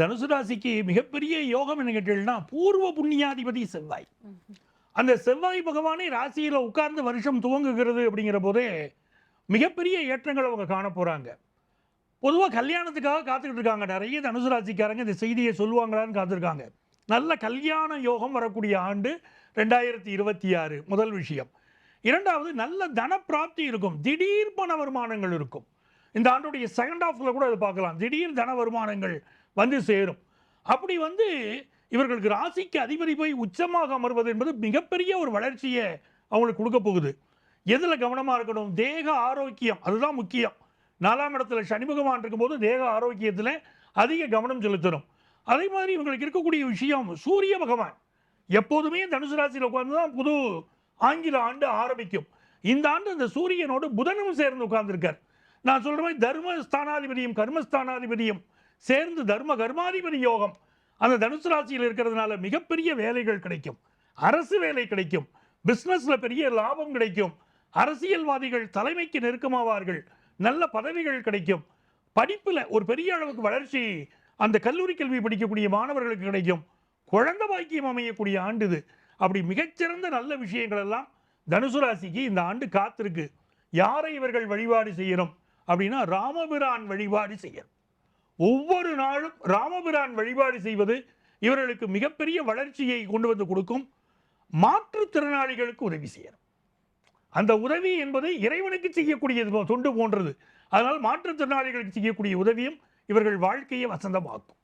தனுசு ராசிக்கு மிகப்பெரிய யோகம் என்ன கேட்டீங்கன்னா, பூர்வ புண்ணியாதிபதி செவ்வாய். அந்த செவ்வாய் பகவானே ராசியில் உட்கார்ந்து வருஷம் துவங்குகிறது அப்படிங்கிற போதே மிகப்பெரிய ஏற்றங்கள் அவங்க காண போறாங்க. பொதுவாக கல்யாணத்துக்காக காத்துக்கிட்டு இருக்காங்க. நிறைய தனுசு ராசிக்காரங்க இந்த செய்தியை சொல்லுவாங்களான்னு காத்திருக்காங்க. நல்ல கல்யாண யோகம் வரக்கூடிய ஆண்டு 2026 முதல் விஷயம். இரண்டாவது, நல்ல தன பிராப்தி இருக்கும். திடீர் பண வருமானங்கள் இருக்கும். இந்த ஆண்டுடைய செகண்ட் ஹாஃப்ல கூட அதை பார்க்கலாம். திடீர் தன வருமானங்கள் வந்து சேரும். அப்படி வந்து இவர்களுக்கு ராசிக்கு அதிபதி போய் உச்சமாக அமர்வது என்பது மிகப்பெரிய ஒரு வளர்ச்சியை அவங்களுக்கு கொடுக்க போகுது. எதில் கவனமாக இருக்கணும்? தேக ஆரோக்கியம், அதுதான் முக்கியம். 4ஆம் இடத்துல சனி பகவான் இருக்கும்போது தேக ஆரோக்கியத்தில் அதிக கவனம் செலுத்தணும். அதே மாதிரி இவங்களுக்கு இருக்கக்கூடிய விஷயம், சூரிய பகவான் எப்போதுமே தனுசு ராசியில் உட்கார்ந்து தான் புது ஆங்கில ஆண்டு ஆரம்பிக்கும். இந்த ஆண்டு அந்த சூரியனோடு புதனும் சேர்ந்து உட்கார்ந்துருக்கார். நான் சொல்ற மாதிரி தர்மஸ்தானாதிபதியும் கர்மஸ்தானாதிபதியும் சேர்ந்து தர்ம கர்மாதிபதி யோகம் அந்த தனுசு ராசியில் இருக்கிறதுனால மிகப்பெரிய வேலைகள் கிடைக்கும். அரசு வேலை கிடைக்கும். பிஸ்னஸ்ல பெரிய லாபம் கிடைக்கும். அரசியல்வாதிகள் தலைமைக்கு நெருக்கமாவார்கள். நல்ல பதவிகள் கிடைக்கும். படிப்பில் ஒரு பெரிய அளவுக்கு வளர்ச்சி அந்த கல்லூரி கல்வி படிக்கக்கூடிய மாணவர்களுக்கு கிடைக்கும். குழந்தை பாக்கியம் அமையக்கூடிய ஆண்டு இது. அப்படி மிகச்சிறந்த நல்ல விஷயங்கள் எல்லாம் தனுசு ராசிக்கு இந்த ஆண்டு காத்திருக்கு. யாரை இவர்கள் வழிபாடு செய்யணும் அப்படின்னா, ராமபிரான் வழிபாடு செய்யணும். ஒவ்வொரு நாளும் ராமபிரான் வழிபாடு செய்வது இவர்களுக்கு மிகப்பெரிய வளர்ச்சியை கொண்டு வந்து கொடுக்கும். மாற்றுத்திறனாளிகளுக்கு உதவி செய்யணும். அந்த உதவி என்பது இறைவனுக்கு செய்யக்கூடியது தொண்டு போன்றது. அதனால் மாற்றுத்திறனாளிகளுக்கு செய்யக்கூடிய உதவியும் இவர்கள் வாழ்க்கையை வசந்தமாக்கும்.